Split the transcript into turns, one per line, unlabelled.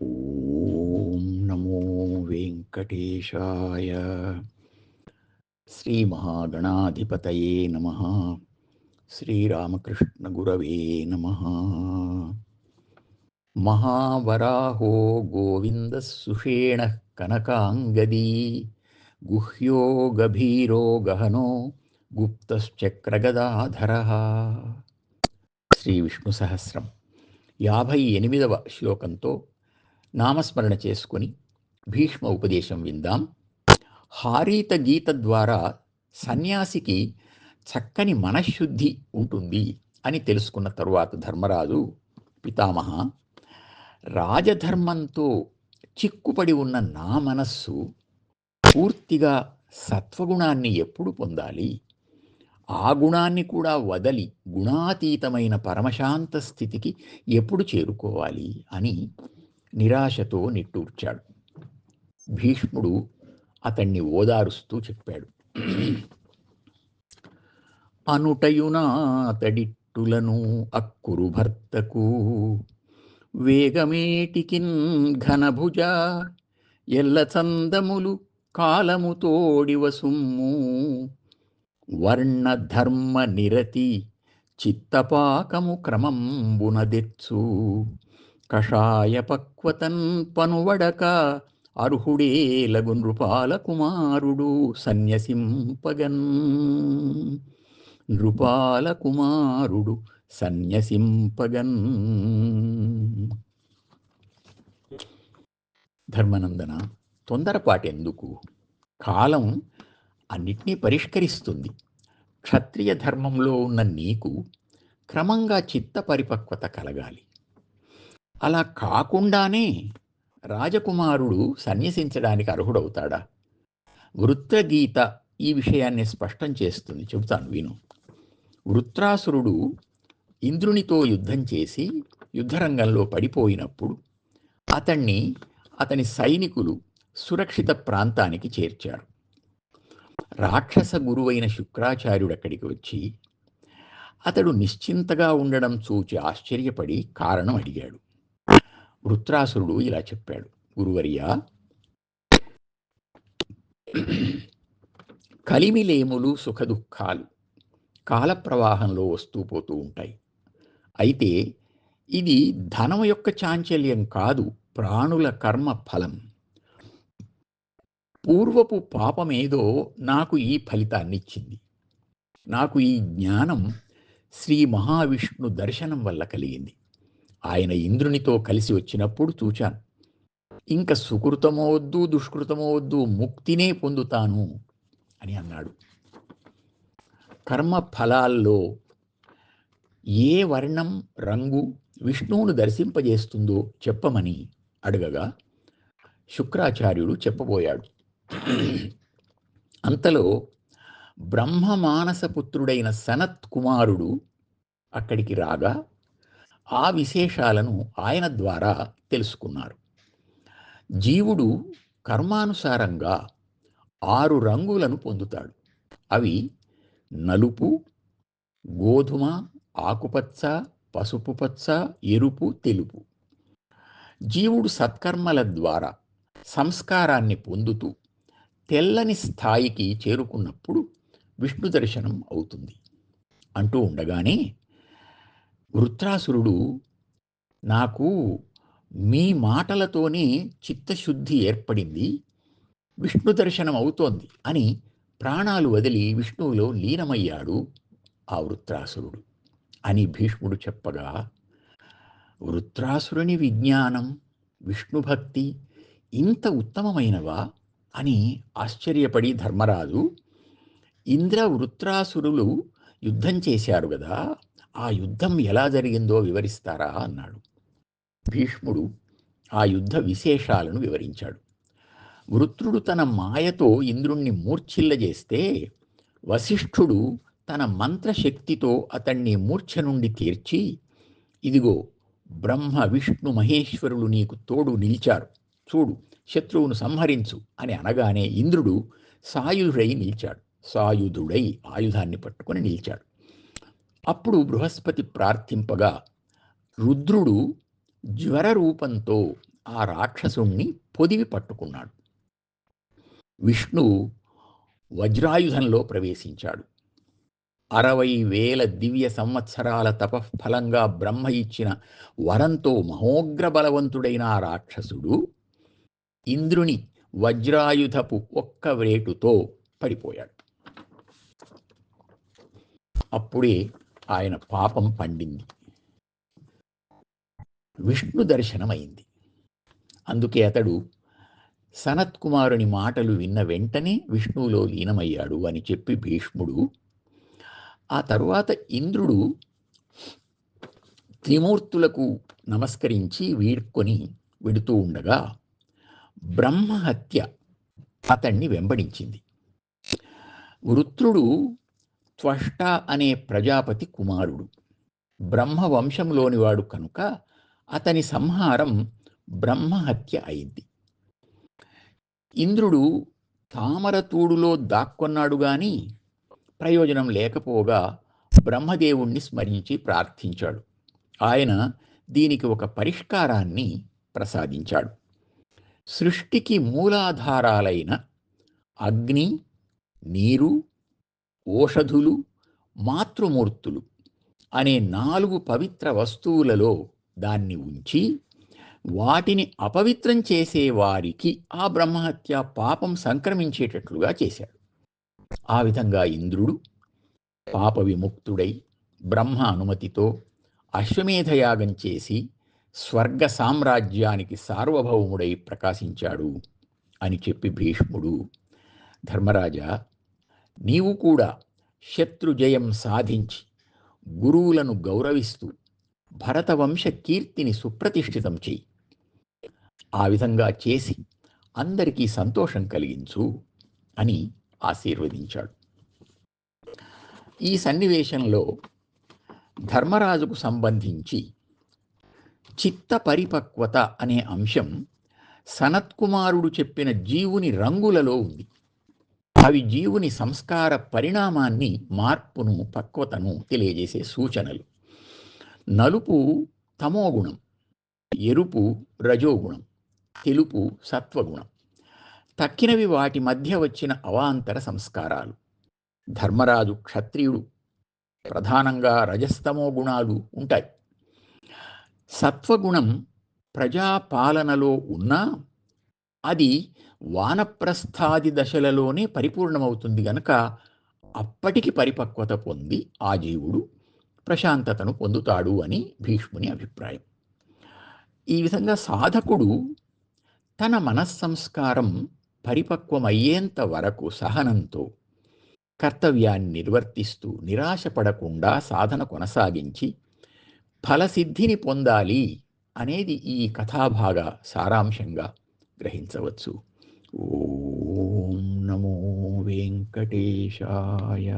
ఓం నమో వెంకటేశాయ. శ్రీమహాగణాధిపతయే నమః. శ్రీరామకృష్ణగురవే నమః. మహావరాహో గోవిందः సుషేణః కనకాంగదీ గుహ్యో గభీరో గహనో గుప్తశ్చక్రగదాధరః. శ్రీ విష్ణు సహస్రం 58వ శ్లోకంతో నామస్మరణ చేసుకొని భీష్మ ఉపదేశం విందాం. హారీత గీత ద్వారా సన్యాసికి చక్కని మనశ్శుద్ధి ఉంటుంది అని తెలుసుకున్న తరువాత ధర్మరాజు, పితామహ, రాజధర్మంతో చిక్కుపడి ఉన్న నా మనస్సు పూర్తిగా సత్వగుణాన్ని ఎప్పుడు పొందాలి, ఆ గుణాన్ని కూడా వదలి గుణాతీతమైన పరమశాంత స్థితికి ఎప్పుడు చేరుకోవాలి అని నిరాశతో నిట్టూర్చాడు. భీష్ముడు అతన్ని ఓదారుస్తూ చెప్పాడు. అనుటయునా అతడిట్టులను అక్కురు భర్తకు వేగమేటికిన్ ఘనభుజ ఎల్ల చందములు కాలము తోడివ సుమ్ము వర్ణధర్మ నిరతి చిత్తపాకము క్రమంబునదెచ్చు కషాయ పక్వతన్ పనువడక అర్హుడే లగు నృపాల కుమారుడు సన్యసింపగన్. నృపాల కుమారుడు సన్యసింపగన్. ధర్మనందన, తొందరపాటెందుకు? కాలం అన్నిటినీ పరిష్కరిస్తుంది. క్షత్రియ ధర్మంలో ఉన్న నీకు క్రమంగా చిత్త పరిపక్వత కలగాలి. అలా కాకుండానే రాజకుమారుడు సన్యసించడానికి అర్హుడవుతాడా? వృత్రగీత ఈ విషయాన్ని స్పష్టం చేస్తుంది. చెబుతాను, విను. వృత్రాసురుడు ఇంద్రునితో యుద్ధం చేసి యుద్ధరంగంలో పడిపోయినప్పుడు అతని సైనికులు సురక్షిత ప్రాంతానికి చేర్చారు. రాక్షస గురువైన శుక్రాచార్యుడు అక్కడికి వచ్చి అతడు నిశ్చింతగా ఉండడం చూచి ఆశ్చర్యపడి కారణం అడిగాడు. వృత్రాసురుడు ఇలా చెప్పాడు: గురువర్యా, కలిమిలేములు సుఖదుఖాలు కాలప్రవాహంలో వస్తూ పోతూ ఉంటాయి. అయితే ఇది ధనం యొక్క చాంచల్యం కాదు, ప్రాణుల కర్మ ఫలం. పూర్వపు పాపమేదో నాకు ఈ ఫలితాన్నిచ్చింది. నాకు ఈ జ్ఞానం శ్రీ మహావిష్ణు దర్శనం వల్ల కలిగింది. ఆయన ఇంద్రునితో కలిసి వచ్చినప్పుడు చూచాను. ఇంక సుకృతమో వద్దు, దుష్కృతమో వద్దు, ముక్తినే పొందుతాను అని అన్నాడు. కర్మ ఫలాల్లో ఏ వర్ణం, రంగు విష్ణువును దర్శింపజేస్తుందో చెప్పమని అడగగా శుక్రాచార్యుడు చెప్పబోయాడు. అంతలో బ్రహ్మమానసపుత్రుడైన సనత్ కుమారుడు అక్కడికి రాగా ఆ విశేషాలను ఆయన ద్వారా తెలుసుకున్నారు. జీవుడు కర్మానుసారంగా 6 రంగులను పొందుతాడు. అవి నలుపు, గోధుమ, ఆకుపచ్చ, పసుపు పచ్చ, ఎరుపు, తెలుపు. జీవుడు సత్కర్మల ద్వారా సంస్కారాన్ని పొందుతూ తెల్లని స్థాయికి చేరుకున్నప్పుడు విష్ణు దర్శనం అవుతుంది అంటూ ఉండగానే వృత్రాసురుడు, నాకు మీ మాటలతోనే చిత్తశుద్ధి ఏర్పడింది, విష్ణు దర్శనం అవుతోంది అని ప్రాణాలు వదిలి విష్ణువులో లీనమయ్యాడు ఆ వృత్రాసురుడు అని భీష్ముడు చెప్పగా, వృత్రాసురుని విజ్ఞానం, విష్ణుభక్తి ఇంత ఉత్తమమైనవా అని ఆశ్చర్యపడి ధర్మరాజు, ఇంద్ర వృత్రాసురులు యుద్ధం చేశారు కదా, ఆ యుద్ధం ఎలా జరిగిందో వివరిస్తారా అన్నాడు. భీష్ముడు ఆ యుద్ధ విశేషాలను వివరించాడు. వృత్రుడు తన మాయతో ఇంద్రుణ్ణి మూర్ఛిల్లజేస్తే వశిష్ఠుడు తన మంత్రశక్తితో అతన్ని మూర్ఛ నుండి తీర్చి, ఇదిగో బ్రహ్మ విష్ణు మహేశ్వరులు నీకు తోడు నిలిచారు, చూడు, శత్రువును సంహరించు అని అనగానే ఇంద్రుడు సాయుధుడై ఆయుధాన్ని పట్టుకొని నిలిచాడు. అప్పుడు బృహస్పతి ప్రార్థింపగా రుద్రుడు జ్వర రూపంతో ఆ రాక్షసుణ్ణి పొదివి పట్టుకున్నాడు. విష్ణువు వజ్రాయుధంలో ప్రవేశించాడు. 60,000 దివ్య సంవత్సరాల తపఃఫలంగా బ్రహ్మ ఇచ్చిన వరంతో మహోగ్ర బలవంతుడైన ఆ రాక్షసుడు ఇంద్రుని వజ్రాయుధపు ఒక్క వేటుతో పడిపోయాడు. అప్పుడే ఆయన పాపం పండింది. విష్ణు దర్శనమైంది. అందుకే అతడు సనత్కుమారుని మాటలు విన్న వెంటనే విష్ణువులో లీనమయ్యాడు అని చెప్పి భీష్ముడు, ఆ తరువాత ఇంద్రుడు త్రిమూర్తులకు నమస్కరించి వీడ్కొని వెడుతూ ఉండగా బ్రహ్మహత్య అతన్ని వెంబడించింది. వృత్రుడు త్వష్ట అనే ప్రజాపతి కుమారుడు, బ్రహ్మవంశంలోనివాడు కనుక అతని సంహారం బ్రహ్మహత్య అయింది. ఇంద్రుడు తామరతూడులో దాక్కొన్నాడు గాని ప్రయోజనం లేకపోగా బ్రహ్మదేవుణ్ణి స్మరించి ప్రార్థించాడు. ఆయన దీనికి ఒక పరిష్కారాన్ని ప్రసాదించాడు. సృష్టికి మూలాధారాలైన అగ్ని, నీరు, ఓషధులు, మాతృమూర్తులు అనే 4 పవిత్ర వస్తువులలో దాన్ని ఉంచి వాటిని అపవిత్రం చేసే వారికి ఆ బ్రహ్మహత్య పాపం సంక్రమించేటట్లుగా చేశాడు. ఆ విధంగా ఇంద్రుడు పాప విముక్తుడై బ్రహ్మ అనుమతితో అశ్వమేధయాగం చేసి స్వర్గ సామ్రాజ్యానికి సార్వభౌముడై ప్రకాశించాడు అని చెప్పి భీష్ముడు, ధర్మరాజా, నీవు కూడా శత్రుజయం సాధించి గురువులను గౌరవిస్తూ భరతవంశ కీర్తిని సుప్రతిష్ఠితం చెయ్యి. ఆ విధంగా చేసి అందరికీ సంతోషం కలిగించు అని ఆశీర్వదించాడు. ఈ సన్నివేశంలో ధర్మరాజుకు సంబంధించి చిత్త పరిపక్వత అనే అంశం సనత్కుమారుడు చెప్పిన జీవుని రంగులలో ఉంది. అవి జీవుని సంస్కార పరిణామాన్ని, మార్పును, పక్వతను తెలియజేసే సూచనలు. నలుపు తమోగుణం, ఎరుపు రజోగుణం, తెలుపు సత్వగుణం. తక్కినవి వాటి మధ్య వచ్చిన అవాంతర సంస్కారాలు. ధర్మరాజు క్షత్రియుడు, ప్రధానంగా రజస్తమో గుణాలు ఉంటాయి. సత్వగుణం ప్రజాపాలనలో ఉన్నా అది వానప్రస్థాది దశలలోనే పరిపూర్ణమవుతుంది గనక అప్పటికి పరిపక్వత పొంది ఆ జీవుడు ప్రశాంతతను పొందుతాడు అని భీష్ముని అభిప్రాయం. ఈ విధంగా సాధకుడు తన మనస్సంస్కారం పరిపక్వమయ్యేంత వరకు సహనంతో కర్తవ్యాన్ని నిర్వర్తిస్తూ నిరాశపడకుండా సాధన కొనసాగించి ఫలసిద్ధిని పొందాలి అనేది ఈ కథాభాగ సారాంశంగా గ్రహించవచ్చు. ఓం నమో వెంకటేశాయ.